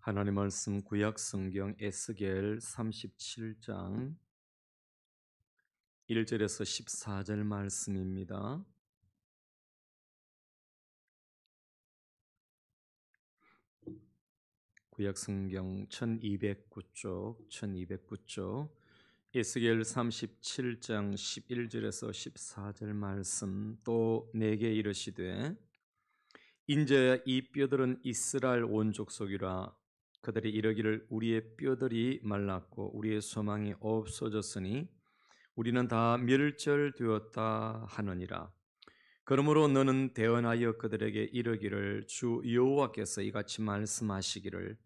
하나님 말씀 구약 성경 에스겔 37장 1절에서 14절 말씀입니다. 구약 성경 1209쪽 에스겔 37장 11절에서 14절 말씀. 또 내게 이르시되 인자야 이 뼈들은 이스라엘 온 족속이라. 그들이 이르기를 우리의 뼈들이 말랐고 우리의 소망이 없어졌으니 우리는 다 멸절되었다 하느니라. 그러므로 너는 대언하여 그들에게 이르기를 주 여호와께서 이같이 말씀하시기를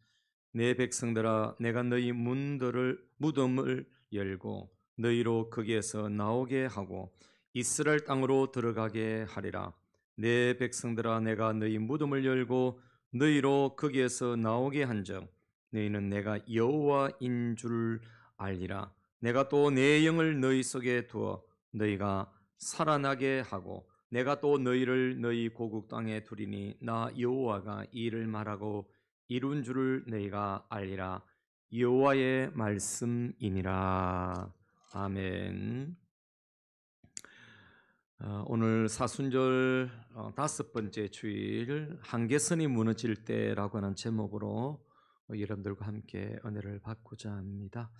내 백성들아 내가 너희 무덤을 열고 너희로 거기에서 나오게 하고 이스라엘 땅으로 들어가게 하리라. 내 백성들아 내가 너희 무덤을 열고 너희로 거기에서 나오게 한즉 너희는 내가 여호와인 줄 알리라. 내가 또 내 영을 너희 속에 두어 너희가 살아나게 하고 내가 또 너희를 너희 고국 땅에 두리니 나 여호와가 이 일을 말하고 이룬 줄을 너희가 알리라. 여호와의 말씀이니라. 아멘. 오늘 사순절 다섯 번째 주일 한계선이 무너질 때라고 하는 제목으로 여러분들과 함께 은혜를 받고자 합니다.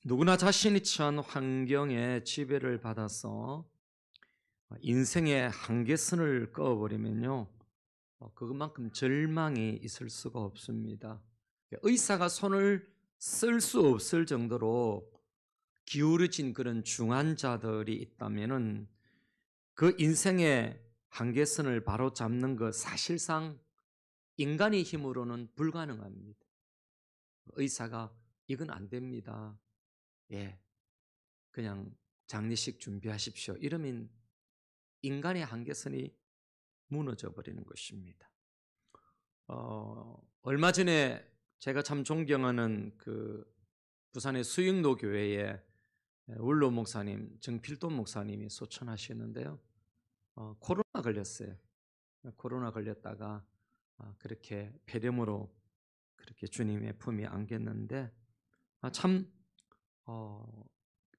누구나 자신이 처한 환경에 지배를 받아서 인생의 한계선을 그어버리면요 그것만큼 절망이 있을 수가 없습니다. 의사가 손을 쓸 수 없을 정도로 기울어진 그런 중환자들이 있다면은 그 인생의 한계선을 바로 잡는 것 사실상 인간의 힘으로는 불가능합니다. 의사가 이건 안 됩니다. 그냥 장례식 준비하십시오. 이러면 인간의 한계선이 무너져 버리는 것입니다. 얼마 전에 제가 참 존경하는 그 부산의 수영로 교회에 울로 목사님, 정필돈 목사님이 소천하셨는데요. 코로나 걸렸어요. 코로나 걸렸다가 그렇게 폐렴으로 그렇게 주님의 품에 안겼는데 참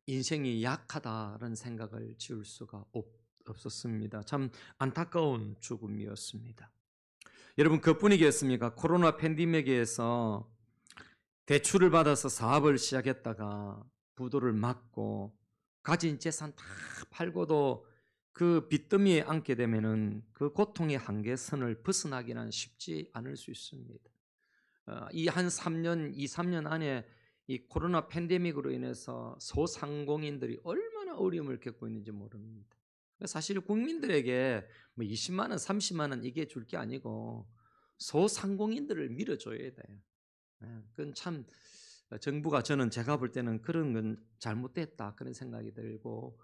인생이 약하다는 생각을 지울 수가 없었습니다. 참 안타까운 죽음이었습니다. 여러분 그뿐이겠습니까? 코로나 팬데믹에서 대출을 받아서 사업을 시작했다가 부도를 맞고 가진 재산 다 팔고도 그 빚더미에 앉게 되면은 그 고통의 한계선을 벗어나기는 쉽지 않을 수 있습니다. 이 한 3년, 2, 3년 안에 이 코로나 팬데믹으로 인해서 소상공인들이 얼마나 어려움을 겪고 있는지 모릅니다. 사실 국민들에게 뭐 20만 원, 30만 원 이게 줄 게 아니고 소상공인들을 밀어줘야 돼요. 그건 참 정부가 저는 제가 볼 때는 그런 건 잘못됐다 그런 생각이 들고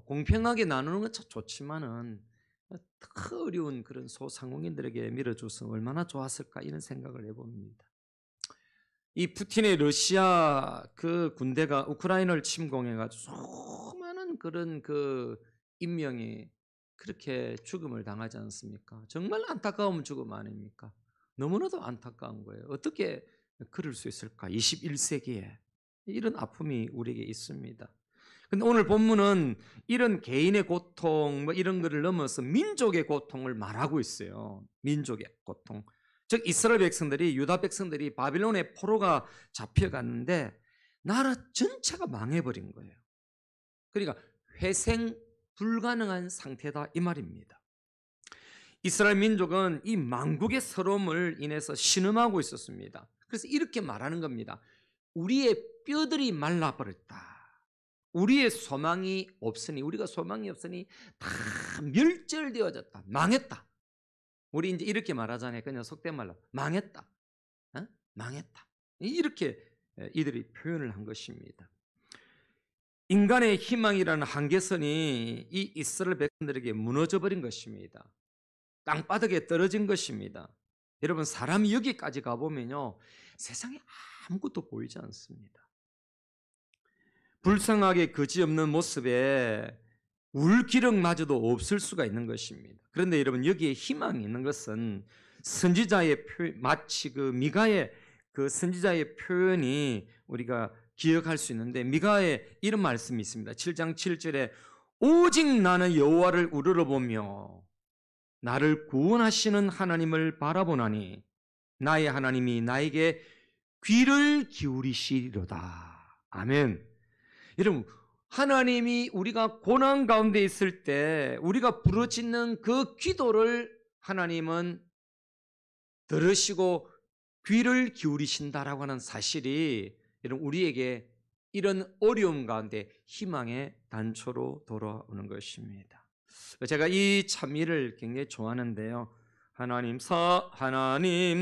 공평하게 나누는 건 참 좋지만은 더 어려운 그런 소상공인들에게 밀어줘서 얼마나 좋았을까 이런 생각을 해봅니다. 이 푸틴의 러시아 그 군대가 우크라이나를 침공해가지고 수많은 그런 그 인명이 그렇게 죽음을 당하지 않습니까? 정말 안타까운 죽음 아닙니까? 너무나도 안타까운 거예요. 어떻게 그럴 수 있을까? 21세기에 이런 아픔이 우리에게 있습니다. 근데 오늘 본문은 이런 개인의 고통 뭐 이런 거를 넘어서 민족의 고통을 말하고 있어요. 민족의 고통. 즉 이스라엘 백성들이 유다 백성들이 바빌론의 포로가 잡혀갔는데 나라 전체가 망해버린 거예요. 그러니까 회생 불가능한 상태다 이 말입니다. 이스라엘 민족은 이 만국의 서러움을 인해서 신음하고 있었습니다. 그래서 이렇게 말하는 겁니다. 우리의 뼈들이 말라버렸다. 우리의 소망이 없으니 우리가 소망이 없으니 다 멸절되어졌다. 망했다. 우리 이제 이렇게 말하잖아요. 그냥 속된 말로 망했다. 망했다. 이렇게 이들이 표현을 한 것입니다. 인간의 희망이라는 한계선이 이 이스라엘 백성들에게 무너져버린 것입니다. 땅바닥에 떨어진 것입니다. 여러분 사람이 여기까지 가보면요 세상에 아무것도 보이지 않습니다. 불쌍하게 그지없는 모습에 울 기력마저도 없을 수가 있는 것입니다. 그런데 여러분 여기에 희망이 있는 것은 선지자의 표현, 마치 그 미가의 그 선지자의 표현이 우리가 기억할 수 있는데, 미가에 이런 말씀이 있습니다. 7장 7절에 오직 나는 여호와를 우러러보며 나를 구원하시는 하나님을 바라보나니 나의 하나님이 나에게 귀를 기울이시리로다. 아멘. 여러분, 하나님이 우리가 고난 가운데 있을 때 우리가 부르짖는 그 기도를 하나님은 들으시고 귀를 기울이신다라고 하는 사실이 여러분 우리에게 이런 어려움 가운데 희망의 단초로 돌아오는 것입니다. 제가 이 찬미를 굉장히 좋아하는데요. 하나님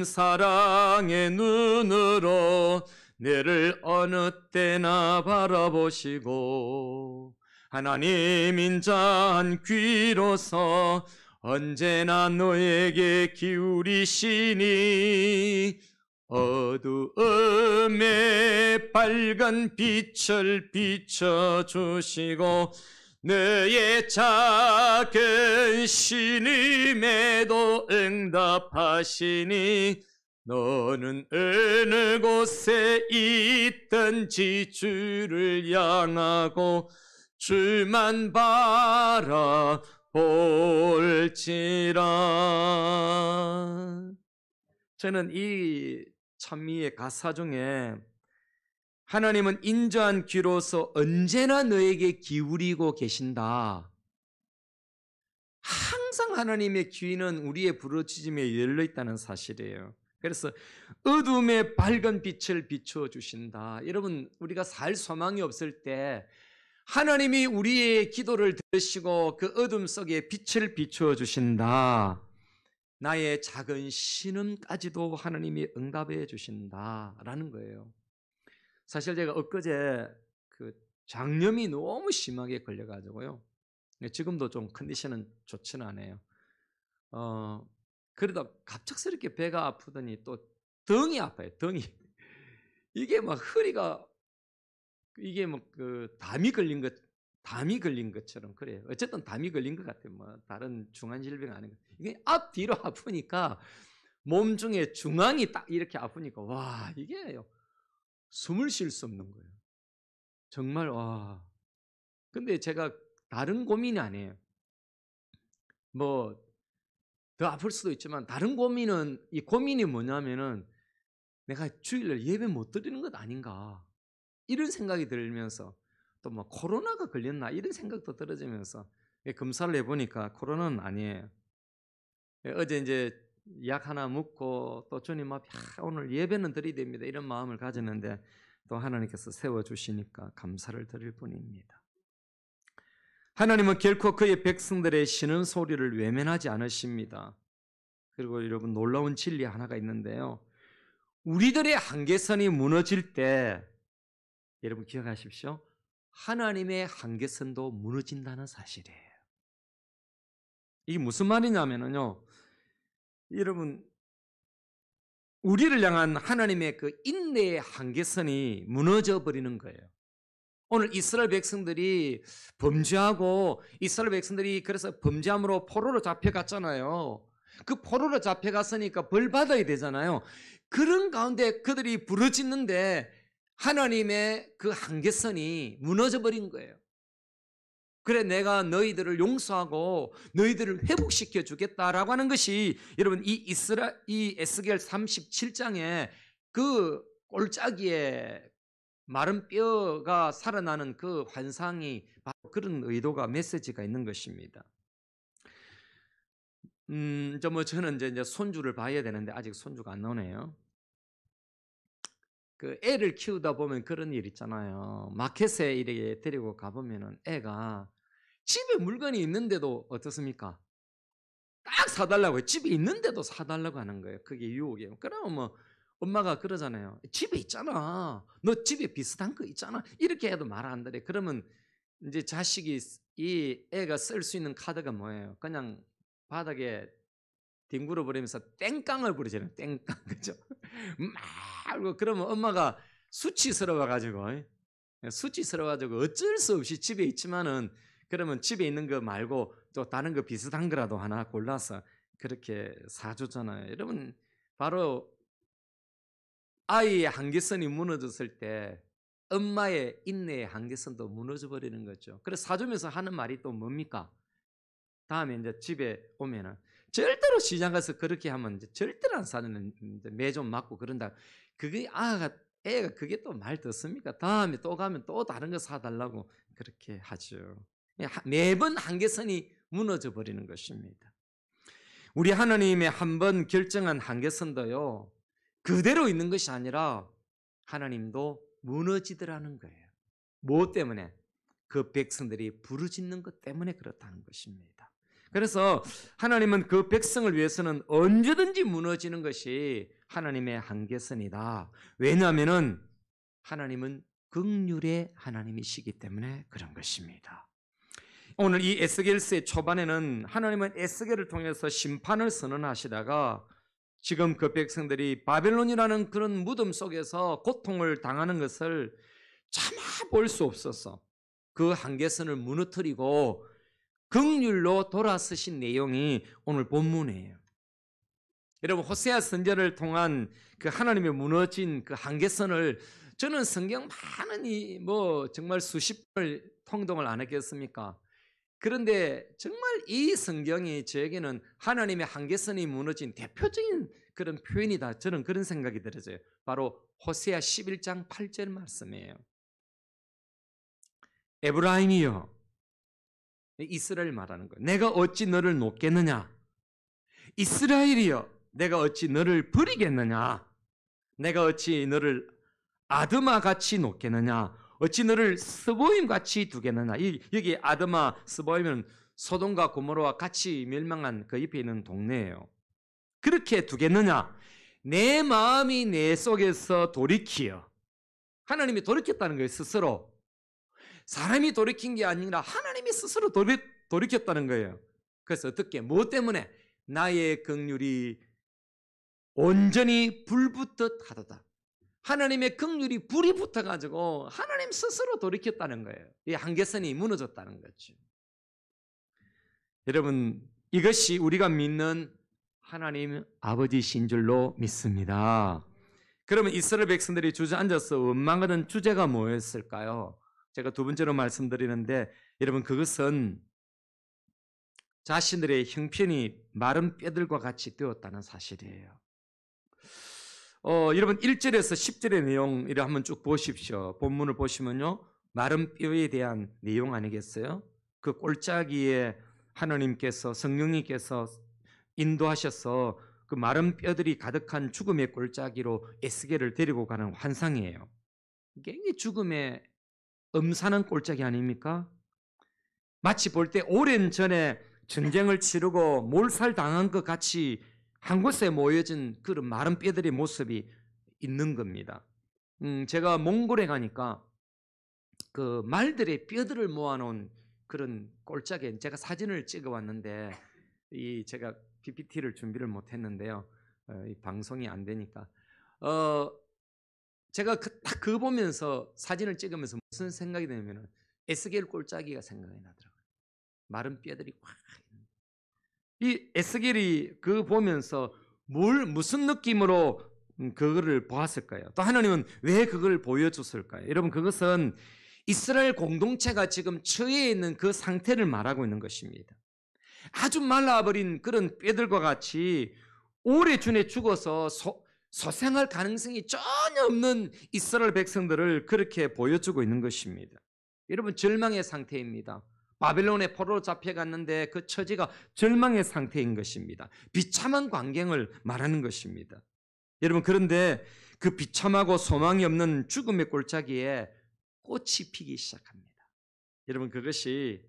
사랑의 눈으로 내를 어느 때나 바라보시고 하나님 인자한 귀로서 언제나 너에게 기울이시니 어두움에 밝은 빛을 비춰주시고 너의 작은 신임에도 응답하시니 너는 어느 곳에 있든지 주를 향하고 주만 바라볼지라. 저는 이 찬미의 가사 중에 하나님은 인자한 귀로서 언제나 너에게 기울이고 계신다. 항상 하나님의 귀는 우리의 부르짖음에 열려 있다는 사실이에요. 그래서 어둠에 밝은 빛을 비춰주신다. 여러분, 우리가 살 소망이 없을 때 하나님이 우리의 기도를 들으시고 그 어둠 속에 빛을 비춰주신다. 나의 작은 신음까지도 하나님이 응답해 주신다라는 거예요. 사실 제가 엊그제 그 장염이 너무 심하게 걸려가지고요. 지금도 좀 컨디션은 좋지는 않아요. 그러다 갑작스럽게 배가 아프더니 또 등이 아파요. 등이 이게 막 허리가 이게 뭐 그 담이 걸린 것처럼 그래요. 어쨌든 담이 걸린 것 같아요. 뭐 다른 중한 질병 아닌 거. 이게 앞뒤로 아프니까 몸 중에 중앙이 딱 이렇게 아프니까 와 이게요. 숨을 쉴 수 없는 거예요. 정말 와. 근데 제가 다른 고민이 아니에요. 뭐 더 아플 수도 있지만 다른 고민은 이 고민이 뭐냐면은 내가 주일날 예배 못 드리는 것 아닌가 이런 생각이 들면서 또 뭐 코로나가 걸렸나 이런 생각도 들어지면서 검사를 해보니까 코로나는 아니에요. 어제 이제 약 하나 먹고 또 주님 앞에 오늘 예배는 드려야 됩니다 이런 마음을 가졌는데 또 하나님께서 세워주시니까 감사를 드릴 뿐입니다. 하나님은 결코 그의 백성들의 신음 소리를 외면하지 않으십니다. 그리고 여러분 놀라운 진리 하나가 있는데요. 우리들의 한계선이 무너질 때 여러분 기억하십시오. 하나님의 한계선도 무너진다는 사실이에요. 이게 무슨 말이냐면요. 여러분 우리를 향한 하나님의 그 인내의 한계선이 무너져 버리는 거예요. 오늘 이스라엘 백성들이 범죄하고 이스라엘 백성들이 그래서 범죄함으로 포로로 잡혀갔잖아요. 그 포로로 잡혀갔으니까 벌 받아야 되잖아요. 그런 가운데 그들이 부르짖는데 하나님의 그 한계선이 무너져 버린 거예요. 그래 내가 너희들을 용서하고 너희들을 회복시켜 주겠다라고 하는 것이 여러분 이 에스겔 37장에 그 꼴짜기에 마른 뼈가 살아나는 그 환상이 바로 그런 의도가 메시지가 있는 것입니다. 저는 이제 손주를 봐야 되는데 아직 손주가 안 나오네요. 그 애를 키우다 보면 그런 일 있잖아요. 마켓에 이렇게 데리고 가보면은 애가 집에 물건이 있는데도 어떻습니까? 딱 사달라고 해요. 집에 있는데도 사달라고 하는 거예요. 그게 유혹이에요. 그러면 뭐 엄마가 그러잖아요. 집에 있잖아. 너 집에 비슷한 거 있잖아. 이렇게 해도 말 안 들어. 그러면 이제 자식이 이 애가 쓸 수 있는 카드가 뭐예요? 그냥 바닥에 뒹굴어 버리면서 땡깡을 부르잖아요. 땡깡 그죠? 막 그러면 엄마가 수치스러워 가지고 어쩔 수 없이 집에 있지만은 그러면 집에 있는 거 말고 또 다른 거 비슷한 거라도 하나 골라서 그렇게 사주잖아요. 여러분, 바로 아이의 한계선이 무너졌을 때 엄마의 인내의 한계선도 무너져 버리는 거죠. 그래서 사주면서 하는 말이 또 뭡니까? 다음에 이제 집에 오면은 절대로 시장 가서 그렇게 하면 이제 절대로 안 사는, 매 좀 맞고 그런다. 그게 애가 그게 또 말 듣습니까? 다음에 또 가면 또 다른 거 사달라고 그렇게 하죠. 매번 한계선이 무너져 버리는 것입니다. 우리 하나님의 한 번 결정한 한계선도요, 그대로 있는 것이 아니라 하나님도 무너지더라는 거예요. 무엇 때문에? 그 백성들이 부르짖는 것 때문에 그렇다는 것입니다. 그래서 하나님은 그 백성을 위해서는 언제든지 무너지는 것이 하나님의 한계선이다. 왜냐하면 하나님은 긍휼의 하나님이시기 때문에 그런 것입니다. 오늘 이 에스겔서의 초반에는 하나님은 에스겔을 통해서 심판을 선언하시다가 지금 그 백성들이 바벨론이라는 그런 무덤 속에서 고통을 당하는 것을 참아 볼 수 없어서 그 한계선을 무너뜨리고 긍휼로 돌아서신 내용이 오늘 본문이에요. 여러분, 호세아 선지자를 통한 그 하나님의 무너진 그 한계선을 저는 성경 많은 정말 수십 번을 통독을 안 했겠습니까? 그런데 정말 이 성경이 저에게는 하나님의 한계선이 무너진 대표적인 그런 표현이다. 저는 그런 생각이 들어져요. 바로 호세아 11장 8절 말씀이에요. 에브라임이여, 이스라엘 말하는 거예요. 내가 어찌 너를 놓겠느냐? 이스라엘이여, 내가 어찌 너를 버리겠느냐? 내가 어찌 너를 아드마 같이 놓겠느냐? 어찌 너를 스보임 같이 두겠느냐? 여기 아드마, 스보임은 소돔과 고모라와 같이 멸망한 그 옆에 있는 동네예요. 그렇게 두겠느냐? 내 마음이 내 속에서 돌이키어. 하나님이 돌이켰다는 거예요, 스스로. 사람이 돌이킨 게 아니라 하나님이 스스로 돌이켰다는 거예요. 그래서 어떻게? 무엇 때문에? 나의 긍휼이 온전히 불붙듯 하도다. 하나님의 긍휼이 불이 붙어가지고 하나님 스스로 돌이켰다는 거예요. 이 한계선이 무너졌다는 거죠. 여러분, 이것이 우리가 믿는 하나님 아버지신 줄로 믿습니다. 그러면 이스라엘 백성들이 주저앉아서 원망하는 주제가 뭐였을까요? 제가 두 번째로 말씀드리는데, 여러분, 그것은 자신들의 형편이 마른 뼈들과 같이 되었다는 사실이에요. 여러분, 1절에서 10절의 내용 이를 한번 쭉 보십시오. 본문을 보시면요, 마른 뼈에 대한 내용 아니겠어요? 그 꼴짜기에 하나님께서, 성령님께서 인도하셔서 그 마른 뼈들이 가득한 죽음의 꼴짜기로 에스겔을 데리고 가는 환상이에요. 굉장히 죽음의 엄산한 꼴짜기 아닙니까? 마치 볼 때 오랜 전에 전쟁을 치르고 몰살당한 것 같이 한 곳에 모여진 그런 마른 뼈들의 모습이 있는 겁니다. 제가 몽골에 가니까 그 말들의 뼈들을 모아놓은 그런 꼴짝에 제가 사진을 찍어 왔는데, 제가 PPT를 준비를 못했는데요. 이 방송이 안 되니까 제가 딱 그거 보면서 사진을 찍으면서 무슨 생각이 드냐면 에스겔 꼴짜기가 생각이 나더라고요. 마른 뼈들이 확. 이 에스겔이 그거 보면서 무슨 느낌으로 그거를 보았을까요? 또 하나님은 왜 그걸 보여줬을까요? 여러분, 그것은 이스라엘 공동체가 지금 처해 있는 그 상태를 말하고 있는 것입니다. 아주 말라버린 그런 뼈들과 같이 오래전에 죽어서 소생할 가능성이 전혀 없는 이스라엘 백성들을 그렇게 보여주고 있는 것입니다. 여러분, 절망의 상태입니다. 바벨론에 포로로 잡혀갔는데 그 처지가 절망의 상태인 것입니다. 비참한 광경을 말하는 것입니다. 여러분, 그런데 그 비참하고 소망이 없는 죽음의 골짜기에 꽃이 피기 시작합니다. 여러분, 그것이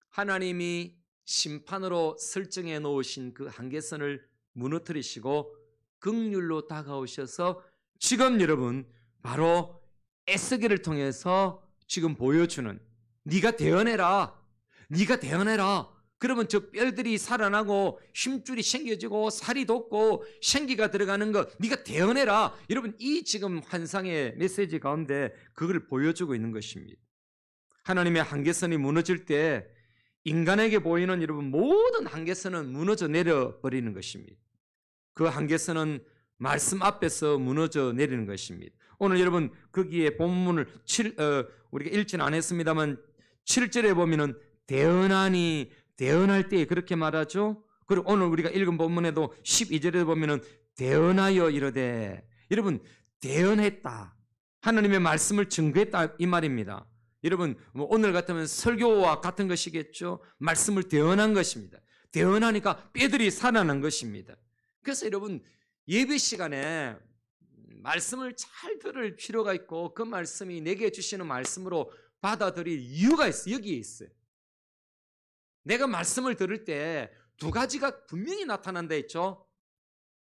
하나님이 심판으로 설정해 놓으신 그 한계선을 무너뜨리시고 긍휼로 다가오셔서 지금 여러분 바로 에스겔을 통해서 지금 보여주는, 네가 대언해라, 네가 대언해라. 그러면 저 뼈들이 살아나고 힘줄이 생겨지고 살이 돋고 생기가 들어가는 것, 네가 대언해라. 여러분, 이 지금 환상의 메시지 가운데 그걸 보여주고 있는 것입니다. 하나님의 한계선이 무너질 때 인간에게 보이는 여러분 모든 한계선은 무너져 내려버리는 것입니다. 그 한계선은 말씀 앞에서 무너져 내리는 것입니다. 오늘 여러분 거기에 본문을 우리가 읽지는 않았습니다만 7절에 보면은 대언하니 대언할 때 그렇게 말하죠. 그리고 오늘 우리가 읽은 본문에도 12절에 보면은 대언하여 이르되, 여러분 대언했다, 하나님의 말씀을 증거했다 이 말입니다. 여러분 뭐 오늘 같으면 설교와 같은 것이겠죠. 말씀을 대언한 것입니다. 대언하니까 뼈들이 살아난 것입니다. 그래서 여러분 예배 시간에 말씀을 잘 들을 필요가 있고, 그 말씀이 내게 주시는 말씀으로 받아들일 이유가 있어요. 여기에 있어요. 내가 말씀을 들을 때 두 가지가 분명히 나타난다 했죠.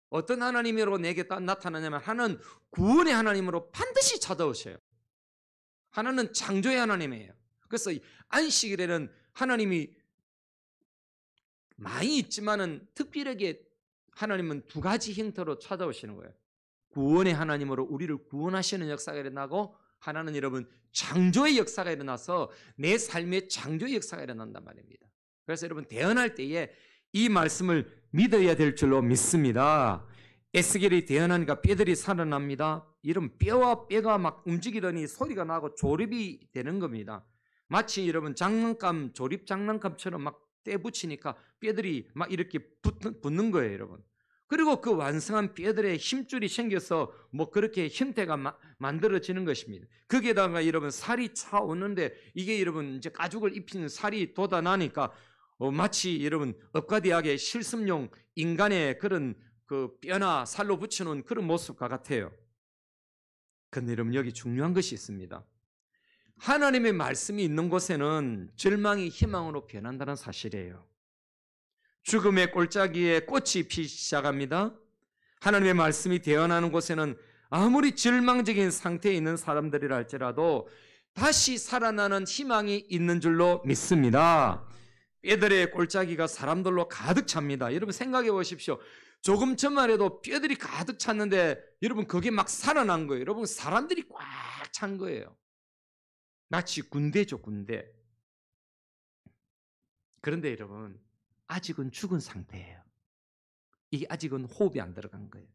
어떤 하나님으로 내게 나타나냐면, 하나는 구원의 하나님으로 반드시 찾아오셔요. 하나는 창조의 하나님이에요. 그래서 안식일에는 하나님이 많이 있지만은 특별하게 하나님은 두 가지 형태로 찾아오시는 거예요. 구원의 하나님으로 우리를 구원하시는 역사가 일어나고, 하나는 여러분 창조의 역사가 일어나서 내 삶의 창조의 역사가 일어난단 말입니다. 그래서 여러분 대언할 때에 이 말씀을 믿어야 될 줄로 믿습니다. 에스겔이 대언하니까 뼈들이 살아납니다. 이런 뼈와 뼈가 막 움직이더니 소리가 나고 조립이 되는 겁니다. 마치 여러분 장난감, 조립 장난감처럼 막 떼붙이니까 뼈들이 막 이렇게 붙는 거예요, 여러분. 그리고 그 완성한 뼈들의 힘줄이 생겨서 뭐 그렇게 형태가 만들어지는 것입니다. 거기에다가 여러분 살이 차오는데, 이게 여러분 이제 가죽을 입힌 살이 돋아나니까 마치 여러분 업가디하게 실습용 인간의 그런 그 뼈나 살로 붙여놓은 그런 모습과 같아요. 그런데 여러분 여기 중요한 것이 있습니다. 하나님의 말씀이 있는 곳에는 절망이 희망으로 변한다는 사실이에요. 죽음의 골짜기에 꽃이 피기 시작합니다. 하나님의 말씀이 대언하는 곳에는 아무리 절망적인 상태에 있는 사람들이라 할지라도 다시 살아나는 희망이 있는 줄로 믿습니다. 뼈들의 골짜기가 사람들로 가득 찹니다. 여러분 생각해 보십시오. 조금 전만 해도 뼈들이 가득 찼는데 여러분 그게 막 살아난 거예요. 여러분 사람들이 꽉 찬 거예요. 마치 군대죠, 군대. 그런데 여러분 아직은 죽은 상태예요. 이게 아직은 호흡이 안 들어간 거예요.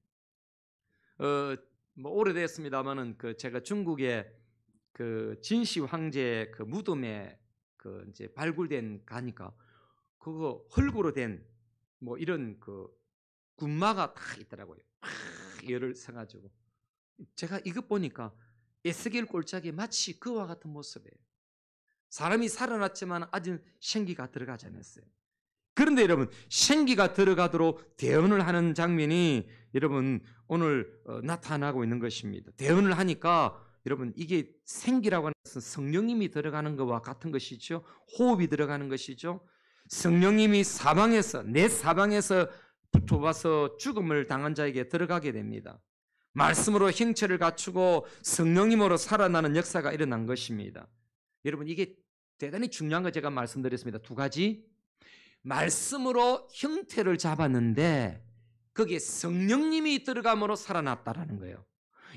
뭐 오래됐습니다만은 제가 중국의 그 진시 황제 그 무덤에 그 이제 발굴된 가니까 그거 흙으로 된 뭐 이런 그 군마가 다 있더라고요. 열을 써가지고 제가 이것 보니까 에스겔 골짜기 마치 그와 같은 모습이에요. 사람이 살아났지만 아직 생기가 들어가지 않았어요. 그런데 여러분 생기가 들어가도록 대언을 하는 장면이 여러분 오늘 나타나고 있는 것입니다. 대언을 하니까 여러분 이게 생기라고 하는 것은 성령님이 들어가는 것과 같은 것이죠. 호흡이 들어가는 것이죠. 성령님이 사방에서, 내 사방에서 붙어와서 죽음을 당한 자에게 들어가게 됩니다. 말씀으로 형체를 갖추고 성령님으로 살아나는 역사가 일어난 것입니다. 여러분 이게 대단히 중요한 거 제가 말씀드렸습니다. 두 가지. 말씀으로 형태를 잡았는데 거기에 성령님이 들어감으로 살아났다라는 거예요.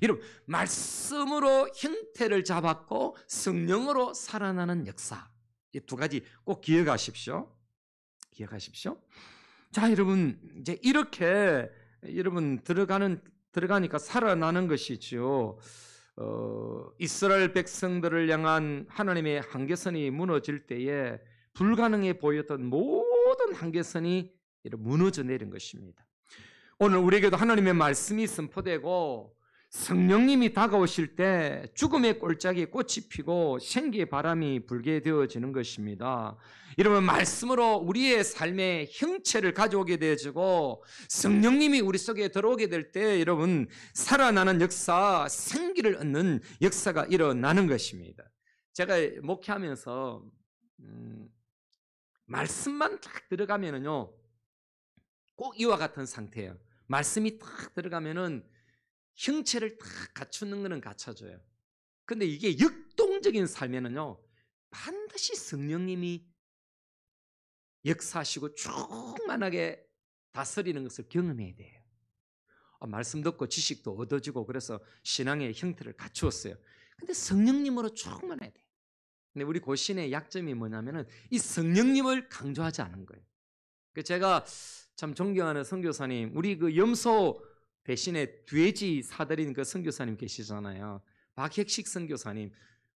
여러분 말씀으로 형태를 잡았고 성령으로 살아나는 역사, 이 두 가지 꼭 기억하십시오. 기억하십시오. 자, 여러분 이제 이렇게 여러분 들어가니까 살아나는 것이죠. 이스라엘 백성들을 향한 하나님의 한계선이 무너질 때에 불가능해 보였던 모든 한계선이 무너져 내린 것입니다. 오늘 우리에게도 하나님의 말씀이 선포되고 성령님이 다가오실 때 죽음의 골짜기에 꽃이 피고 생기의 바람이 불게 되어지는 것입니다. 여러분 말씀으로 우리의 삶의 형체를 가져오게 되어지고 성령님이 우리 속에 들어오게 될 때 여러분 살아나는 역사, 생기를 얻는 역사가 일어나는 것입니다. 제가 목회하면서 말씀만 딱 들어가면은요 꼭 이와 같은 상태예요. 말씀이 딱 들어가면은 형체를 딱 갖추는 것은 갖춰줘요. 근데 이게 역동적인 삶에는요 반드시 성령님이 역사하시고 충만하게 다스리는 것을 경험해야 돼요. 말씀 듣고 지식도 얻어지고 그래서 신앙의 형태를 갖추었어요. 근데 성령님으로 충만해야 돼요. 근데 우리 고신의 약점이 뭐냐면은 이 성령님을 강조하지 않은 거예요. 제가 참 존경하는 선교사님, 우리 그 염소 대신에 돼지 사드린 그 선교사님 계시잖아요. 박혁식 선교사님.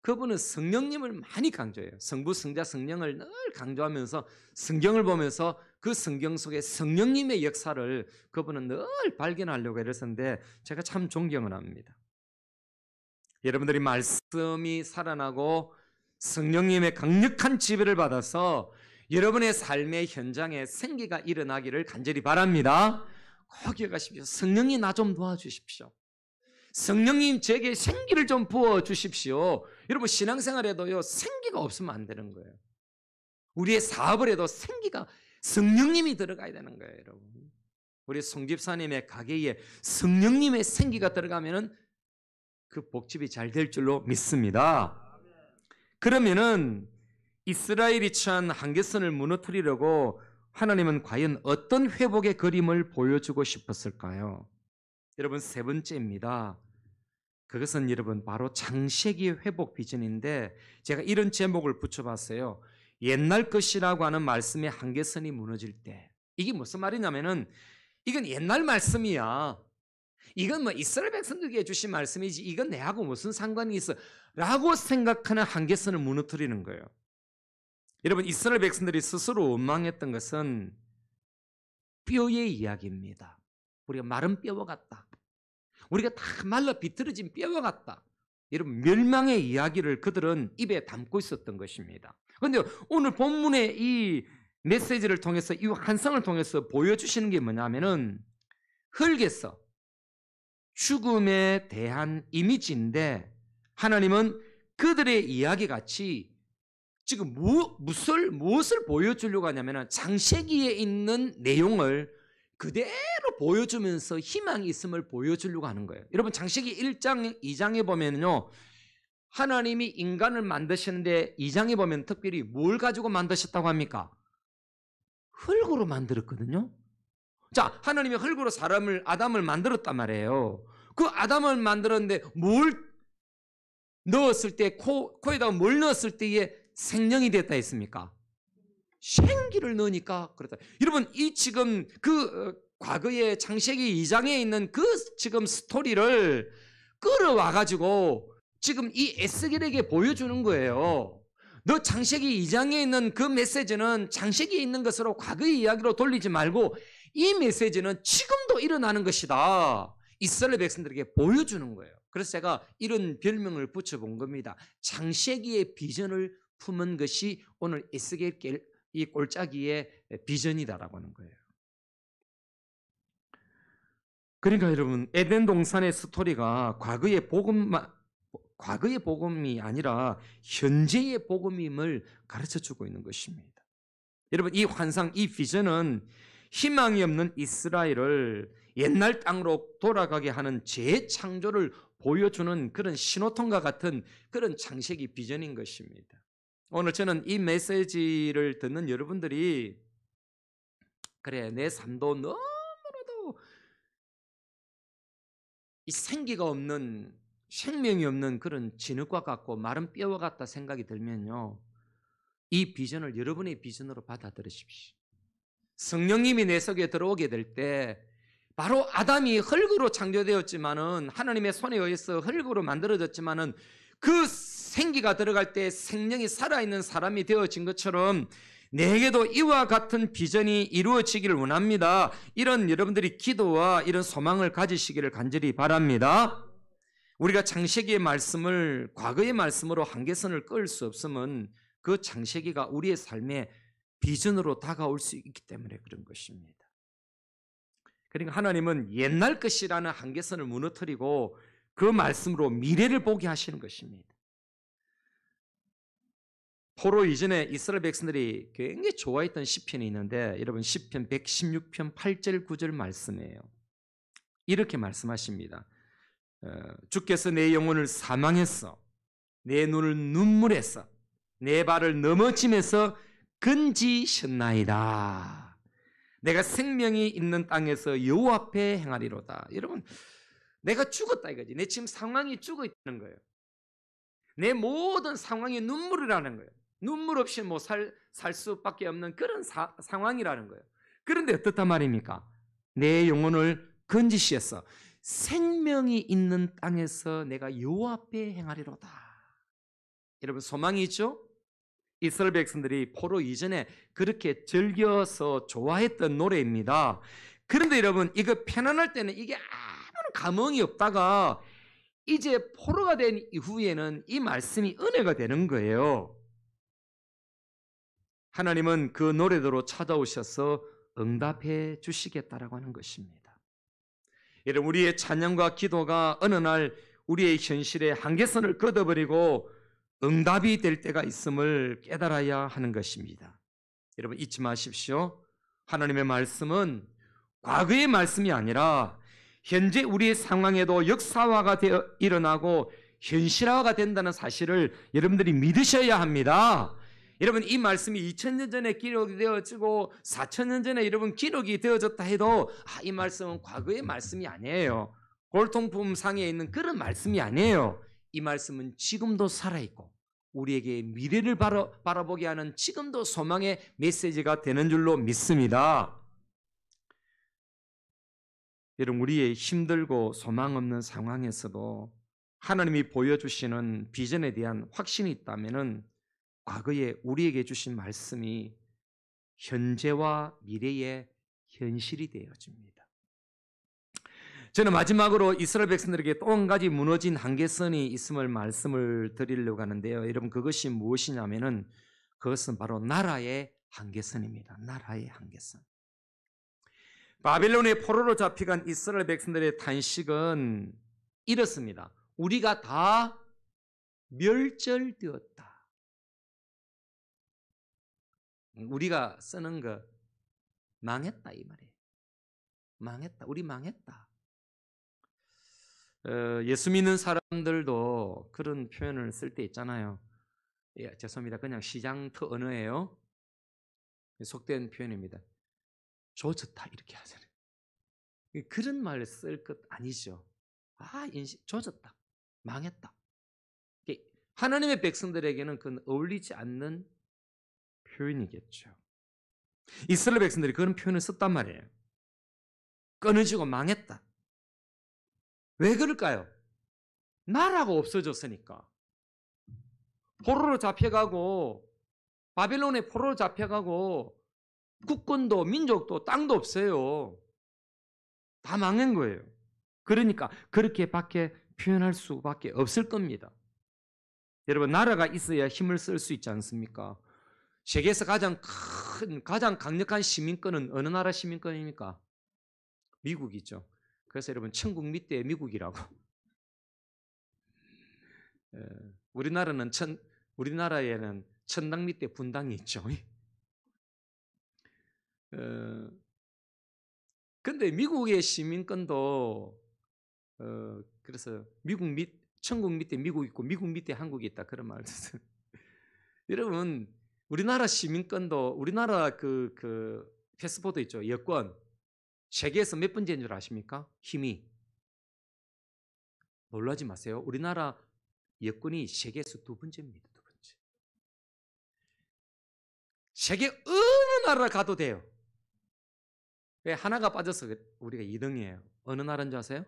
그분은 성령님을 많이 강조해요. 성부, 성자, 성령을 늘 강조하면서 성경을 보면서 그 성경 속에 성령님의 역사를 그분은 늘 발견하려고 애쓰는데 제가 참 존경을 합니다. 여러분들이 말씀이 살아나고 성령님의 강력한 지배를 받아서 여러분의 삶의 현장에 생기가 일어나기를 간절히 바랍니다. 꼭 기억하십시오. 성령님 나 좀 도와주십시오. 성령님 제게 생기를 좀 부어주십시오. 여러분 신앙생활에도요 생기가 없으면 안 되는 거예요. 우리의 사업을 해도 생기가 성령님이 들어가야 되는 거예요. 여러분 우리 송집사님의 가게에 성령님의 생기가 들어가면은 그 복집이 잘 될 줄로 믿습니다. 그러면은 이스라엘이 처한 한계선을 무너뜨리려고 하나님은 과연 어떤 회복의 그림을 보여주고 싶었을까요? 여러분 세 번째입니다. 그것은 여러분 바로 창세기 회복 비전인데 제가 이런 제목을 붙여봤어요. 옛날 것이라고 하는 말씀의 한계선이 무너질 때. 이게 무슨 말이냐면은 이건 옛날 말씀이야. 이건 뭐 이스라엘 백성들에게 주신 말씀이지 이건 내하고 무슨 상관이 있어 라고 생각하는 한계선을 무너뜨리는 거예요. 여러분 이스라엘 백성들이 스스로 원망했던 것은 뼈의 이야기입니다. 우리가 마른 뼈와 같다. 우리가 다 말라 비틀어진 뼈와 같다. 이런 멸망의 이야기를 그들은 입에 담고 있었던 것입니다. 그런데 오늘 본문의 이 메시지를 통해서 이 환상을 통해서 보여주시는 게 뭐냐면은 흙에서 죽음에 대한 이미지인데 하나님은 그들의 이야기같이 지금 무엇을 보여주려고 하냐면 창세기에 있는 내용을 그대로 보여주면서 희망이 있음을 보여주려고 하는 거예요. 여러분 창세기 1장, 2장에 보면요 하나님이 인간을 만드시는데 2장에 보면 특별히 뭘 가지고 만드셨다고 합니까? 흙으로 만들었거든요. 자, 하나님이 흙으로 아담을 만들었단 말이에요. 그 아담을 만들었는데 뭘 넣었을 때 코에다가 뭘 넣었을 때에 생명이 됐다 했습니까? 생기를 넣으니까 그렇다. 여러분 이 지금 과거의 창세기 2장에 있는 그 지금 스토리를 끌어와 가지고 지금 이 에스겔에게 보여주는 거예요. 너 창세기 2장에 있는 그 메시지는 창세기에 있는 것으로 과거의 이야기로 돌리지 말고 이 메시지는 지금도 일어나는 것이다. 이스라엘 백성들에게 보여주는 거예요. 그래서 제가 이런 별명을 붙여본 겁니다. 창세기의 비전을 품은 것이 오늘 에스겔 이 골짜기의 비전이다라고 하는 거예요. 그러니까 여러분 에덴 동산의 스토리가 과거의 복음이 아니라 현재의 복음임을 가르쳐주고 있는 것입니다. 여러분 이 환상, 이 비전은 희망이 없는 이스라엘을 옛날 땅으로 돌아가게 하는 재창조를 보여주는 그런 신호통과 같은 그런 창세기 비전인 것입니다. 오늘 저는 이 메시지를 듣는 여러분들이 그래 내 삶도 너무나도 이 생기가 없는 생명이 없는 그런 진흙과 같고 마른 뼈와 같다 생각이 들면요 이 비전을 여러분의 비전으로 받아들이십시오. 성령님이 내 속에 들어오게 될 때 바로 아담이 흙으로 창조되었지만은 하나님의 손에 의해서 흙으로 만들어졌지만은 그 생기가 들어갈 때 생명이 살아있는 사람이 되어진 것처럼 내게도 이와 같은 비전이 이루어지기를 원합니다. 이런 여러분들이 기도와 이런 소망을 가지시기를 간절히 바랍니다. 우리가 창세기의 말씀을 과거의 말씀으로 한계선을 끌 수 없으면 그 창세기가 우리의 삶에 비전으로 다가올 수 있기 때문에 그런 것입니다. 그러니까 하나님은 옛날 것이라는 한계선을 무너뜨리고 그 말씀으로 미래를 보게 하시는 것입니다. 포로 이전에 이스라엘 백성들이 굉장히 좋아했던 시편이 있는데 여러분 시편 116편 8절 9절 말씀이에요. 이렇게 말씀하십니다. 주께서 내 영혼을 사망했어 내 눈을 눈물에서 내 발을 넘어짐에서 건지셨나이다. 내가 생명이 있는 땅에서 여호와 앞에 행하리로다. 여러분 내가 죽었다 이거지. 내 지금 상황이 죽어 있다는 거예요. 내 모든 상황이 눈물이라는 거예요. 눈물 없이 뭐 살 수밖에 없는 그런 상황이라는 거예요. 그런데 어떻단 말입니까? 내 영혼을 건지시어서 생명이 있는 땅에서 내가 여호와 앞에 행하리로다. 여러분 소망이 있죠? 이스라엘 백성들이 포로 이전에 그렇게 즐겨서 좋아했던 노래입니다. 그런데 여러분 이거 편안할 때는 이게 아무런 감흥이 없다가 이제 포로가 된 이후에는 이 말씀이 은혜가 되는 거예요. 하나님은 그 노래대로 찾아오셔서 응답해 주시겠다라고 하는 것입니다. 여러분 우리의 찬양과 기도가 어느 날 우리의 현실의 한계선을 걷어버리고 응답이 될 때가 있음을 깨달아야 하는 것입니다. 여러분 잊지 마십시오. 하나님의 말씀은 과거의 말씀이 아니라 현재 우리의 상황에도 역사화가 되어 일어나고 현실화가 된다는 사실을 여러분들이 믿으셔야 합니다. 여러분 이 말씀이 2000년 전에 기록이 되어지고 4000년 전에 여러분 기록이 되어졌다 해도 이 말씀은 과거의 말씀이 아니에요. 골통품상에 있는 그런 말씀이 아니에요. 이 말씀은 지금도 살아있고 우리에게 미래를 바라보게 하는 지금도 소망의 메시지가 되는 줄로 믿습니다. 여러분 우리의 힘들고 소망 없는 상황에서도 하나님이 보여주시는 비전에 대한 확신이 있다면 과거에 우리에게 주신 말씀이 현재와 미래의 현실이 되어집니다. 저는 마지막으로 이스라엘 백성들에게 또 한 가지 무너진 한계선이 있음을 말씀을 드리려고 하는데요. 여러분 그것이 무엇이냐면은 그것은 바로 나라의 한계선입니다. 나라의 한계선. 바벨론의 포로로 잡혀간 이스라엘 백성들의 탄식은 이렇습니다. 우리가 다 멸절되었다. 우리가 쓰는 거 망했다 이 말이에요. 망했다. 우리 망했다. 예수 믿는 사람들도 그런 표현을 쓸 때 있잖아요. 예, 죄송합니다. 그냥 시장터 언어예요. 속된 표현입니다. 조졌다 이렇게 하잖아요. 그런 말 쓸 것 아니죠. 조졌다. 망했다. 하나님의 백성들에게는 그건 어울리지 않는 표현이겠죠. 이스라엘 백성들이 그런 표현을 썼단 말이에요. 끊어지고 망했다. 왜 그럴까요? 나라가 없어졌으니까. 포로로 잡혀가고 바벨론의 포로로 잡혀가고 국권도 민족도 땅도 없어요. 다 망한 거예요. 그러니까 그렇게밖에 표현할 수밖에 없을 겁니다. 여러분 나라가 있어야 힘을 쓸 수 있지 않습니까? 세계에서 가장 강력한 시민권은 어느 나라 시민권입니까? 미국이죠. 그래서 여러분 천국 밑에 미국이라고. 우리나라에는 천당 밑에 분당이 있죠. 근데 미국의 시민권도 그래서 천국 밑에 미국 있고 미국 밑에 한국이 있다 그런 말 듣어요. 여러분 우리나라 시민권도 우리나라 그 패스포드 있죠. 여권 세계에서 몇 번째인 줄 아십니까? 힘이 놀라지 마세요. 우리나라 여권이 세계에서 두 번째입니다. 두 번째. 세계 어느 나라 가도 돼요. 왜 하나가 빠져서 우리가 2등이에요. 어느 나라인 줄 아세요?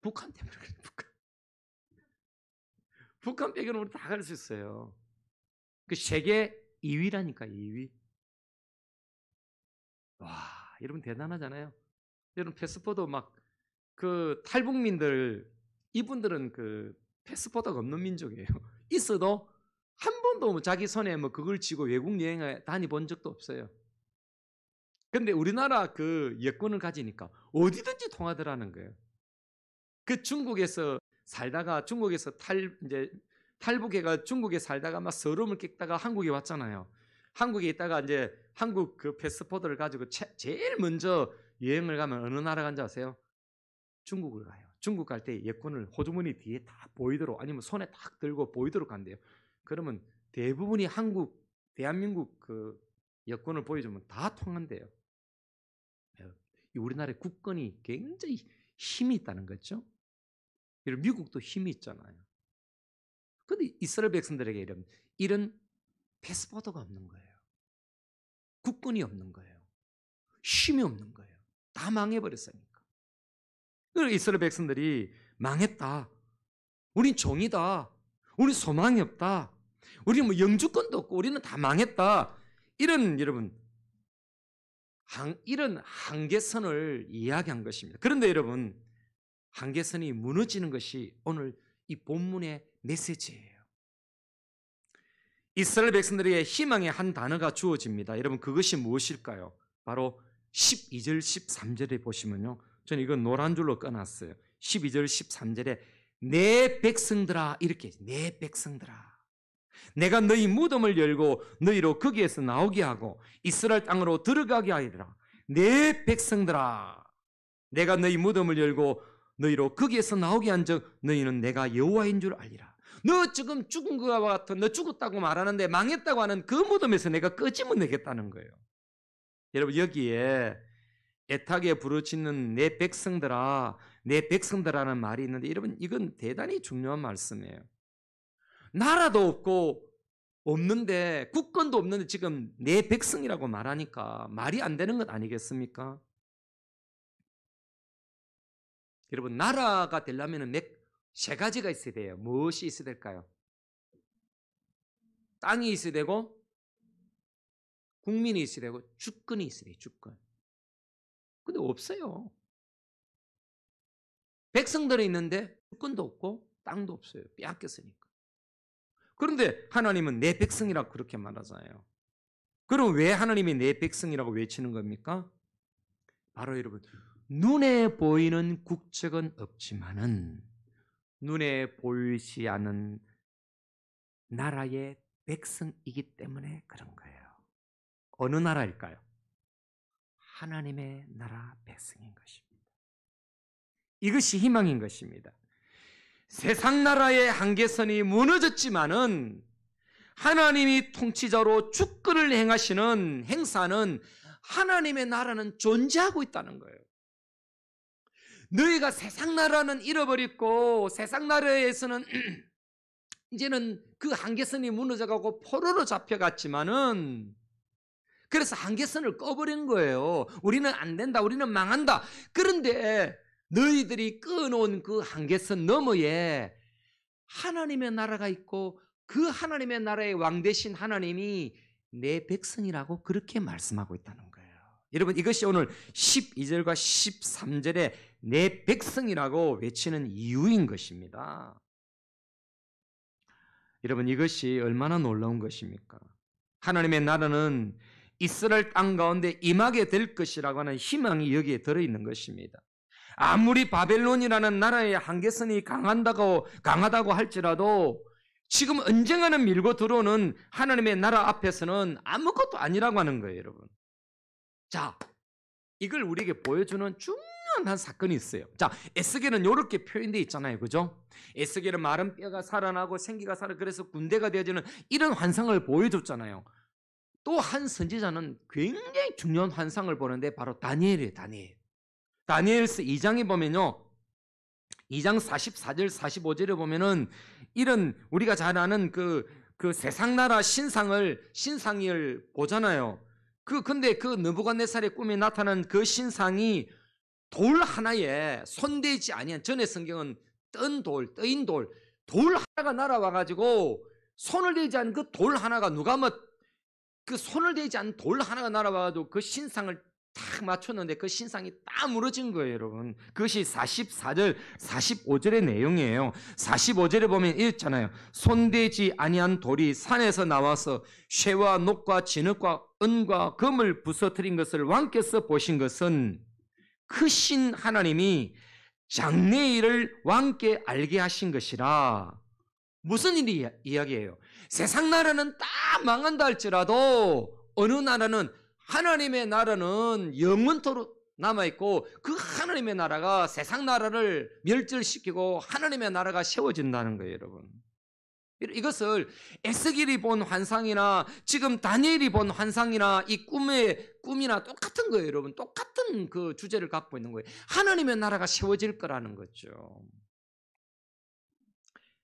북한 때문에 그래요. 북한 빼고는 우리 다 갈 수 있어요. 그 세계 2위라니까 2위. 와, 여러분 대단하잖아요. 여러분 패스포드 막 그 탈북민들 이분들은 그 패스포드가 없는 민족이에요. 있어도 한 번도 뭐 자기 손에 뭐 그걸 쥐고 외국 여행을 다녀본 적도 없어요. 근데 우리나라 그 여권을 가지니까 어디든지 통하더라는 거예요. 그 중국에서 살다가 중국에서 이제 탈북해가 중국에 살다가 막 서름을 깼다가 한국에 왔잖아요. 한국에 있다가 이제 한국 그 패스포드를 가지고 제일 먼저 여행을 가면 어느 나라 간지 아세요? 중국을 가요. 중국 갈 때 여권을 호주머니 뒤에 다 보이도록 아니면 손에 딱 들고 보이도록 간대요. 그러면 대부분이 대한민국 그 여권을 보여주면 다 통한대요. 우리나라의 국권이 굉장히 힘이 있다는 거죠. 미국도 힘이 있잖아요. 근데 이스라엘 백성들에게 이런 패스포드가 없는 거예요. 국군이 없는 거예요. 쉼이 없는 거예요. 다 망해버렸으니까. 그래서 이스라엘 백성들이 망했다. 우린 종이다. 우린 소망이 없다. 우리는 뭐 영주권도 없고 우리는 다 망했다. 이런 여러분 이런 한계선을 이야기한 것입니다. 그런데 여러분 한계선이 무너지는 것이 오늘 이 본문의 메시지예요. 이스라엘 백성들에게 희망의 한 단어가 주어집니다. 여러분 그것이 무엇일까요? 바로 12절 13절에 보시면요. 저는 이건 노란 줄로 꺼놨어요. 12절 13절에 내 백성들아 이렇게 내 백성들아 내가 너희 무덤을 열고 너희로 거기에서 나오게 하고 이스라엘 땅으로 들어가게 하리라. 내 백성들아 내가 너희 무덤을 열고 너희로 거기에서 나오게 한즉 너희는 내가 여호와인 줄 알리라. 너 지금 죽은 것과 같은 너 죽었다고 말하는데 망했다고 하는 그 무덤에서 내가 끄집어내겠다는 거예요. 여러분 여기에 애타게 부르짖는 내 백성들아 내 백성들아라는 말이 있는데 여러분 이건 대단히 중요한 말씀이에요. 나라도 없고 없는데 국권도 없는데 지금 내 백성이라고 말하니까 말이 안 되는 것 아니겠습니까? 여러분 나라가 되려면 세 가지가 있어야 돼요. 무엇이 있어야 될까요? 땅이 있어야 되고 국민이 있어야 되고 주권이 있어야 돼요. 주권. 근데 없어요. 백성들이 있는데 주권도 없고 땅도 없어요. 빼앗겼으니까. 그런데 하나님은 내 백성이라고 그렇게 말하잖아요. 그럼 왜 하나님이 내 백성이라고 외치는 겁니까? 바로 여러분 눈에 보이는 국적은 없지만은 눈에 보이지 않는 나라의 백성이기 때문에 그런 거예요. 어느 나라일까요? 하나님의 나라 백성인 것입니다. 이것이 희망인 것입니다. 세상 나라의 한계선이 무너졌지만은 하나님이 통치자로 주권을 행하시는 행사는 하나님의 나라는 존재하고 있다는 거예요. 너희가 세상 나라는 잃어버렸고 세상 나라에서는 이제는 그 한계선이 무너져가고 포로로 잡혀갔지만은 그래서 한계선을 꺼버린 거예요. 우리는 안 된다. 우리는 망한다. 그런데 너희들이 끊어온 그 한계선 너머에 하나님의 나라가 있고 그 하나님의 나라의 왕 되신 하나님이 내 백성이라고 그렇게 말씀하고 있다는 거예요. 여러분 이것이 오늘 12절과 13절에 내 백성이라고 외치는 이유인 것입니다. 여러분 이것이 얼마나 놀라운 것입니까? 하나님의 나라는 이스라엘 땅 가운데 임하게 될 것이라고 하는 희망이 여기에 들어있는 것입니다. 아무리 바벨론이라는 나라의 한계선이 강하다고 할지라도 지금 언젠가는 밀고 들어오는 하나님의 나라 앞에서는 아무것도 아니라고 하는 거예요, 여러분. 자, 이걸 우리에게 보여주는 중요한 한 사건이 있어요. 자, 에스겔은 이렇게 표현되어 있잖아요, 그죠? 에스겔은 마른 뼈가 살아나고 생기가 살아 그래서 군대가 되어지는 이런 환상을 보여줬잖아요. 또 한 선지자는 굉장히 중요한 환상을 보는데 바로 다니엘이에요, 다니엘. 다니엘서 2장에 보면요. 2장 44절 45절에 보면은 이런 우리가 잘 아는 그 세상나라 신상을 보잖아요. 근데 그 느부갓네살의 꿈에 나타난 그 신상이 돌 하나에 손대지 아니한 전에 성경은 떠인 돌 하나가 날아와 가지고 손을 대지 않은 그 돌 하나가 그 손을 대지 않은 돌 하나가 날아와 가지고 그 신상을 딱 맞췄는데 그 신상이 딱 무너진 거예요, 여러분. 그것이 44절, 45절의 내용이에요. 45절에 보면 이랬잖아요. 손대지 아니한 돌이 산에서 나와서 쇠와 녹과 진흙과 은과 금을 부서뜨린 것을 왕께서 보신 것은 크신 하나님이 장래일을 왕께 알게 하신 것이라. 무슨 일이 이야기예요? 세상 나라는 다 망한다 할지라도 어느 나라는 하나님의 나라는 영원토록 남아있고 그 하나님의 나라가 세상 나라를 멸절시키고 하나님의 나라가 세워진다는 거예요, 여러분. 이것을 에스겔이 본 환상이나 지금 다니엘이 본 환상이나 이 꿈이나 똑같은 거예요, 여러분. 똑같은 그 주제를 갖고 있는 거예요. 하나님의 나라가 세워질 거라는 거죠.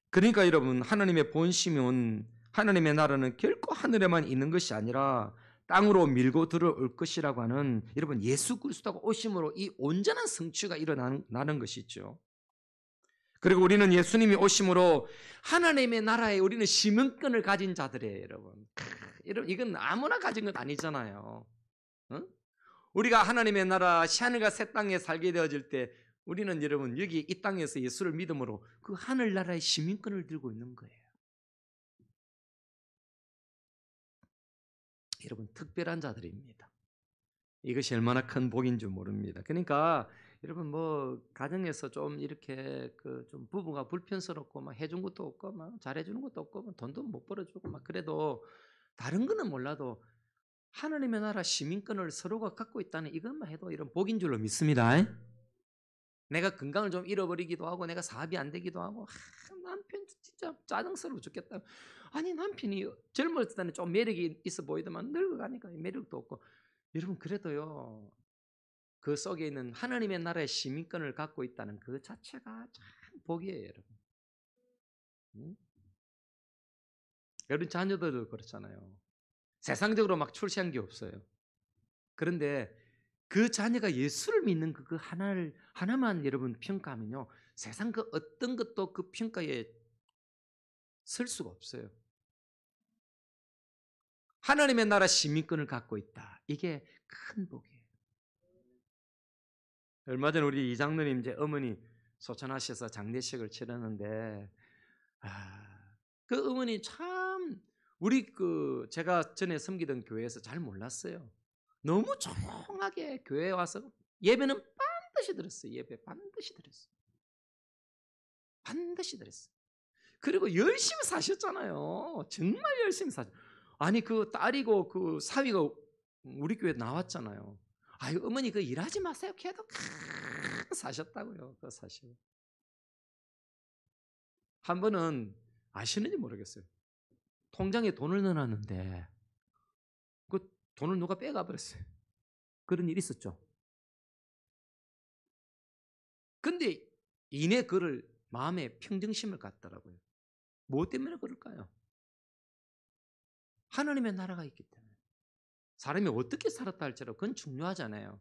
그러니까 여러분, 하나님의 본심은, 하나님의 나라는 결코 하늘에만 있는 것이 아니라 땅으로 밀고 들어올 것이라고 하는, 여러분, 예수 그리스도가 오심으로 이 온전한 성취가 일어나는 것이죠. 그리고 우리는 예수님이 오심으로 하나님의 나라에 우리는 시민권을 가진 자들이에요, 여러분. 여러분, 이건 아무나 가진 것 아니잖아요. 응? 우리가 하나님의 나라 하늘과 새 땅에 살게 되어질 때 우리는 여러분, 여기 이 땅에서 예수를 믿음으로 그 하늘나라의 시민권을 들고 있는 거예요. 여러분, 특별한 자들입니다. 이것이 얼마나 큰 복인 줄 모릅니다. 그러니까 여러분, 뭐 가정에서 좀 이렇게 그 좀 부부가 불편스럽고 막 해준 것도 없고 막 잘해주는 것도 없고 막 돈도 못 벌어주고 막 그래도 다른 거는 몰라도 하나님의 나라 시민권을 서로가 갖고 있다는 이것만 해도 이런 복인 줄로 믿습니다. 내가 건강을 좀 잃어버리기도 하고 내가 사업이 안 되기도 하고 남편 진짜 짜증스러워 죽겠다. 아니, 남편이 젊을 때는 좀 매력이 있어 보이더만 늙어가니까 매력도 없고. 여러분, 그래도요, 그 속에 있는 하나님의 나라의 시민권을 갖고 있다는 그 자체가 참 복이에요, 여러분. 응? 여러분 자녀들도 그렇잖아요. 세상적으로 막 출세한 게 없어요. 그런데 그 자녀가 예수를 믿는 그 하나만 여러분 평가하면요, 세상 그 어떤 것도 그 평가에 설 수가 없어요. 하나님의 나라 시민권을 갖고 있다. 이게 큰 복이에요. 얼마 전 우리 이장로님 이제 어머니 소천하셔서 장례식을 치렀는데, 그 어머니 참 우리 그 제가 전에 섬기던 교회에서 잘 몰랐어요. 너무 조용하게 교회에 와서 예배는 반드시 드렸어요. 예배 반드시 드렸어요. 반드시 드렸어요. 그리고 열심히 사셨잖아요. 정말 열심히 사셨. 아니, 그 딸이고 그 사위가 우리 교회 나왔잖아요. 아유, 어머니 그 일하지 마세요. 걔도 사셨다고요. 그 사실. 한 번은 아시는지 모르겠어요. 통장에 돈을 넣어놨는데 그 돈을 누가 빼가 버렸어요. 그런 일이 있었죠. 근데 이내 그를 마음에 평정심을 갖더라고요. 뭐 때문에 그럴까요? 하나님의 나라가 있기 때문에. 사람이 어떻게 살았다 할지라도 그건 중요하잖아요.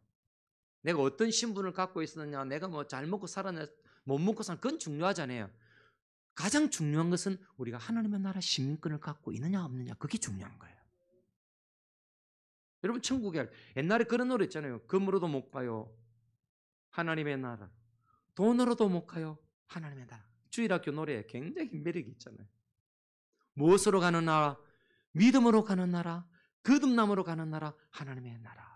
내가 어떤 신분을 갖고 있었느냐, 내가 뭐 잘 먹고 살았냐, 못 먹고 산, 그건 중요하잖아요. 가장 중요한 것은 우리가 하나님의 나라 시민권을 갖고 있느냐 없느냐, 그게 중요한 거예요. 여러분, 천국에 옛날에 그런 노래 있잖아요. 금으로도 못 가요, 하나님의 나라. 돈으로도 못 가요, 하나님의 나라. 주일학교 노래에 굉장히 매력이 있잖아요. 무엇으로 가는 나라? 믿음으로 가는 나라, 거듭남으로 가는 나라, 하나님의 나라.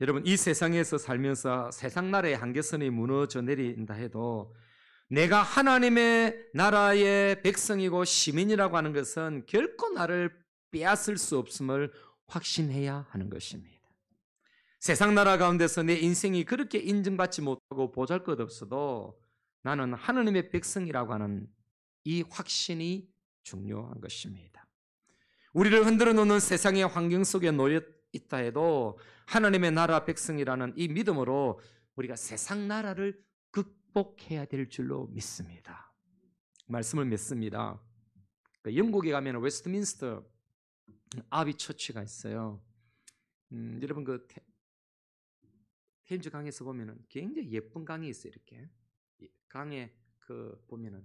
여러분, 이 세상에서 살면서 세상 나라의 한계선이 무너져 내린다 해도 내가 하나님의 나라의 백성이고 시민이라고 하는 것은 결코 나를 빼앗을 수 없음을 확신해야 하는 것입니다. 세상 나라 가운데서 내 인생이 그렇게 인정받지 못하고 보잘것없어도 나는 하나님의 백성이라고 하는 이 확신이 중요한 것입니다. 우리를 흔들어 놓는 세상의 환경 속에 놓여 있다 해도 하나님의 나라 백성이라는 이 믿음으로 우리가 세상 나라를 극복해야 될 줄로 믿습니다. 말씀을 맺습니다. 영국에 가면 웨스트민스터 아비 처치가 있어요. 여러분 그 테임즈 강에서 보면은 굉장히 예쁜 강이 있어요. 이렇게 강에 그 보면은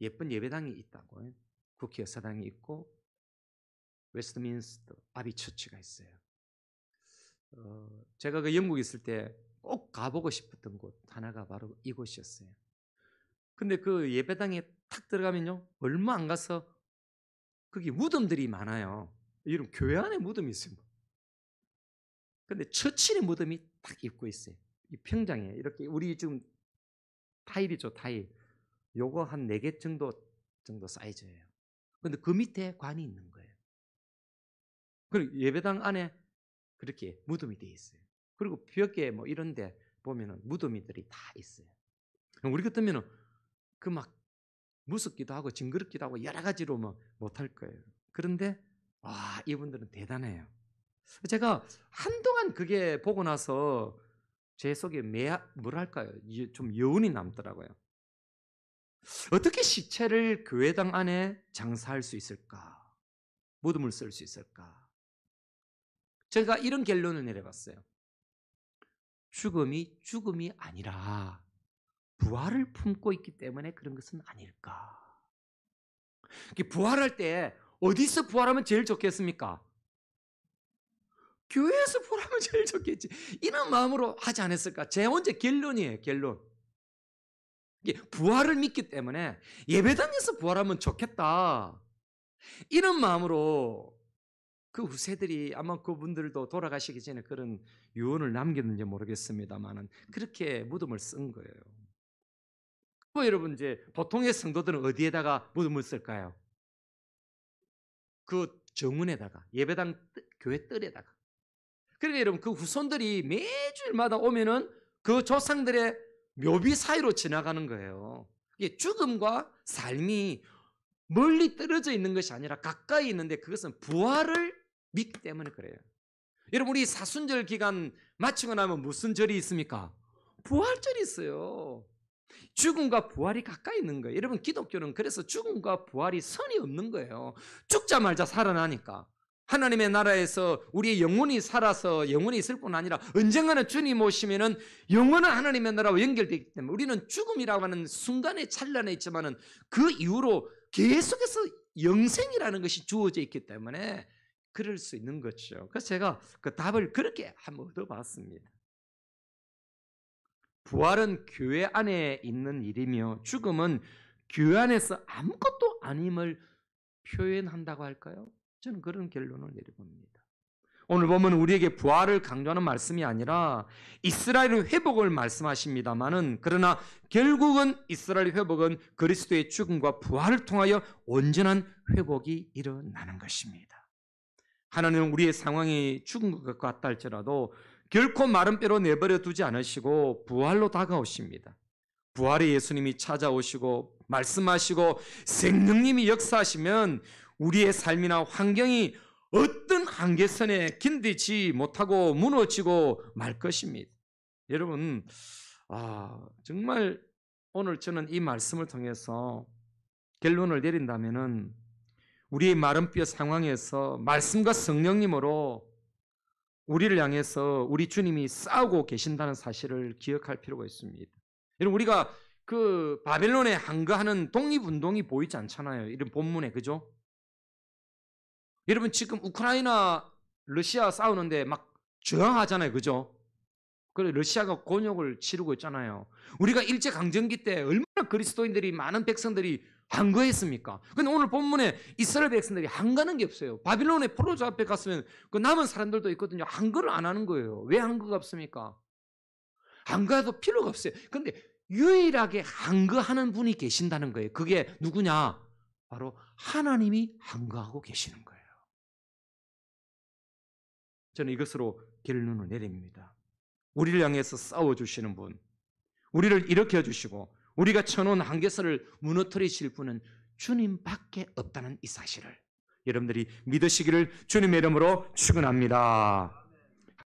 예쁜 예배당이 있다고. 국회 의사당이 있고 웨스트민스터 아비 처치가 있어요. 제가 그 영국에 있을 때 꼭 가보고 싶었던 곳 하나가 바로 이곳이었어요. 근데 그 예배당에 탁 들어가면요, 얼마 안 가서 거기 무덤들이 많아요. 이런 교회 안에 무덤이 있어요. 근데 처칠의 무덤이 딱 입고 있어요. 이 평장에 이렇게 우리 지금 타일이죠, 타일. 요거 한 4개 정도 사이즈예요. 근데 그 밑에 관이 있는 거예요. 그리고 예배당 안에 그렇게 무덤이 돼 있어요. 그리고 벽에 뭐 이런데 보면은 무덤이들이 다 있어요. 우리 같으면은 그 막 무섭기도 하고 징그럽기도 하고 여러 가지로 뭐 못할 거예요. 그런데 이분들은 대단해요. 제가 한동안 그게 보고 나서 제 속에 뭐랄까요? 좀 여운이 남더라고요. 어떻게 시체를 교회당 안에 장사할 수 있을까? 무덤을 쓸 수 있을까? 제가 이런 결론을 내려봤어요. 죽음이 아니라 부활을 품고 있기 때문에 그런 것은 아닐까? 부활할 때 어디서 부활하면 제일 좋겠습니까? 교회에서 부활하면 제일 좋겠지. 이런 마음으로 하지 않았을까? 제 혼자 결론이에요, 결론. 부활을 믿기 때문에 예배당에서 부활하면 좋겠다. 이런 마음으로 그 후세들이 아마 그분들도 돌아가시기 전에 그런 유언을 남겼는지 모르겠습니다만은 그렇게 무덤을 쓴 거예요. 여러분 이제 보통의 성도들은 어디에다가 무덤을 쓸까요? 그 정문에다가 예배당 교회 뜰에다가. 그러니까 여러분 그 후손들이 매주일마다 오면은 그 조상들의 묘비 사이로 지나가는 거예요. 이게 죽음과 삶이 멀리 떨어져 있는 것이 아니라 가까이 있는데 그것은 부활을 믿기 때문에 그래요. 여러분 우리 사순절 기간 마치고 나면 무슨 절이 있습니까? 부활절이 있어요. 죽음과 부활이 가까이 있는 거예요. 여러분 기독교는 그래서 죽음과 부활이 선이 없는 거예요. 죽자 말자 살아나니까. 하나님의 나라에서 우리의 영혼이 살아서 영혼이 있을 뿐 아니라 언젠가는 주님 오시면은 영원한 하나님의 나라와 연결되기 때문에 우리는 죽음이라고 하는 순간의 찰나에 있지만은 그 이후로 계속해서 영생이라는 것이 주어져 있기 때문에 그럴 수 있는 거죠. 그래서 제가 그 답을 그렇게 한번 얻어봤습니다. 부활은 교회 안에 있는 일이며 죽음은 교회 안에서 아무것도 아님을 표현한다고 할까요? 저는 그런 결론을 내려봅니다. 오늘 보면 우리에게 부활을 강조하는 말씀이 아니라 이스라엘의 회복을 말씀하십니다만은 그러나 결국은 이스라엘의 회복은 그리스도의 죽음과 부활을 통하여 온전한 회복이 일어나는 것입니다. 하나님은 우리의 상황이 죽은 것 같다 할지라도 결코 마른 뼈로 내버려 두지 않으시고 부활로 다가오십니다. 부활의 예수님이 찾아오시고 말씀하시고 생명님이 역사하시면 우리의 삶이나 환경이 어떤 한계선에 견디지 못하고 무너지고 말 것입니다. 여러분, 정말 오늘 저는 이 말씀을 통해서 결론을 내린다면은 우리의 마른 뼈 상황에서 말씀과 성령님으로 우리를 향해서 우리 주님이 싸우고 계신다는 사실을 기억할 필요가 있습니다. 여러분 우리가 그 바벨론에 항거하는 독립운동이 보이지 않잖아요. 이런 본문에 그죠? 여러분 지금 우크라이나 러시아 싸우는데 막 저항하잖아요. 그죠? 그래 러시아가 곤욕을 치르고 있잖아요. 우리가 일제강점기 때 얼마나 그리스도인들이 많은 백성들이 항거했습니까? 근데 오늘 본문에 이스라엘 백성들이 항거하는 게 없어요. 바빌론의 포로자 앞에 갔으면 그 남은 사람들도 있거든요. 항거를 안 하는 거예요. 왜 항거가 없습니까? 항거해도 필요가 없어요. 근데 유일하게 항거하는 분이 계신다는 거예요. 그게 누구냐? 바로 하나님이 항거하고 계시는 거예요. 저는 이것으로 결론을 내립니다. 우리를 향해서 싸워주시는 분, 우리를 일으켜주시고 우리가 쳐놓은 한계선을 무너뜨리실 분은 주님밖에 없다는 이 사실을 여러분들이 믿으시기를 주님의 이름으로 축원합니다.